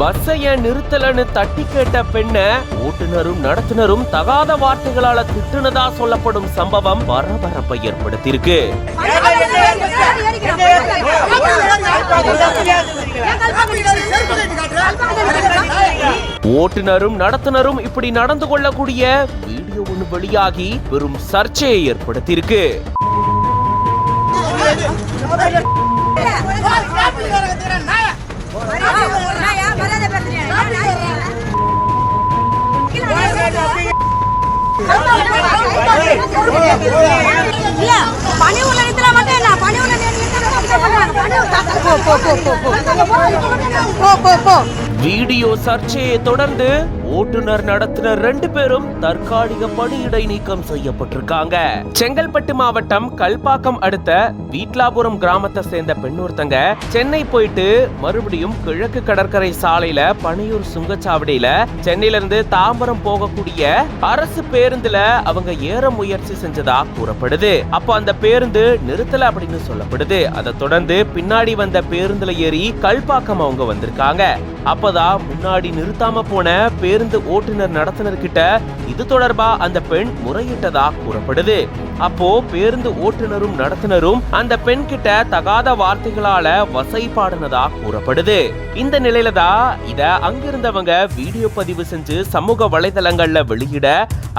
பஸ்ஸைய நிறுத்தலன்னு தட்டி கேட்ட பெண்ண ஓட்டுநரும் நடத்துனரும் தகாத வார்த்தைகளால திட்டுனதா சொல்லப்படும் சம்பவம் பரபரப்பை ஏற்படுத்தியிருக்கு. ஓட்டுநரும் நடத்துனரும் இப்படி நடந்து கொள்ளக்கூடிய வீடியோ ஒன்று வெளியாகி பெரும் சர்ச்சையை ஏற்படுத்தியிருக்கு. வீடியோ சர்ச்சையை தொடர்ந்து ஓட்டுநர் நடத்துனர் 2 பேரும் தற்காலிக பணியிடை நீக்கம் செய்யப்பட்டிருக்காங்க. செங்கல்பட்டு மாவட்டம் கல்பாக்கம் அடுத்த வீட்லாபுரம் கிராமத்தை சேர்ந்த பெண்ணொருத்தங்க சென்னை போயிட்டு மறுபடியும் கிழக்கு கடற்கரை சாலையில பனையூர் சுங்கச்சாவடியில சென்னையில இருந்து தாம்பரம் போகக்கூடிய அரசு பேருந்துல அவங்க ஏற முயற்சி செஞ்சதா கூறப்படுது. அப்போ அந்த பேருந்து நிறுத்தல அப்படின்னு சொல்லப்படுது. அதை தொடர்ந்து பின்னாடி வந்த பேருந்துல ஏறி கல்பாக்கம் அவங்க வந்திருக்காங்க. அப்பதான் முன்னாடி நிறுத்தாம போன பேருந்து ஓட்டுநர் நடத்துனர் கிட்ட இது தொடர்பா அந்த பெண் முறையிட்டதா கூறப்படுது. அப்போ பேருந்து ஓட்டுநரும் நடத்துனரும் அந்த பெண் கிட்ட தகாத வார்த்தைகளால வசைபாடுனதா கூறப்படுது. இந்த நிலையில தான் இத அங்கிருந்தவங்க வீடியோ பதிவு செஞ்சு சமூக வலைதளங்கள்ல வெளியிட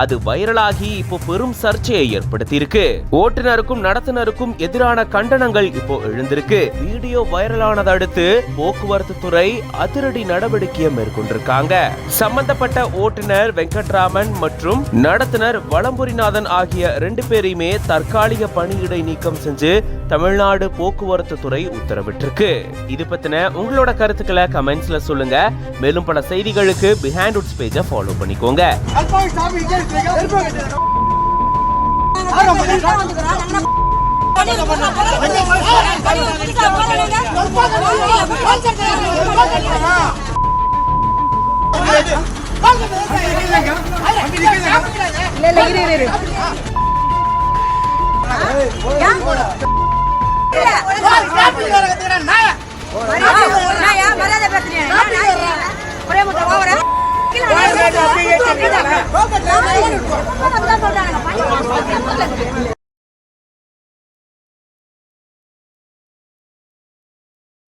அது வைரலாகி இப்போ பெரும் சர்ச்சையை ஏற்படுத்தி இருக்கு. ஓட்டுநருக்கும் நடத்துனருக்கும் எதிரான கண்டனங்கள் இப்போ எழுந்திருக்கு. வீடியோ வைரலானதை அடுத்து போக்குவரத்து துறை அதிரடி நடவடிக்கையை மேற்கொண்டிருக்காங்க. சம்பந்தப்பட்ட ஓட்டுநர் வெங்கட்ராமன் மற்றும் நடத்துனர் வளம்புரிநாதன் ஆகிய 2 பேரையுமே தற்காலிக பணியிடை நீக்கம் செஞ்சு தமிழ்நாடு போக்குவரத்து துறை உத்தரவிட்டிருக்கு. இது பத்தின உங்களோட கருத்துக்களை கமெண்ட்ஸ்ல சொல்லுங்க. மேலும் பல செய்திகளுக்கு பிஹைண்ட் வுட்ஸ் பேஜை ஃபாலோ பண்ணிக்கோங்க. ஒரே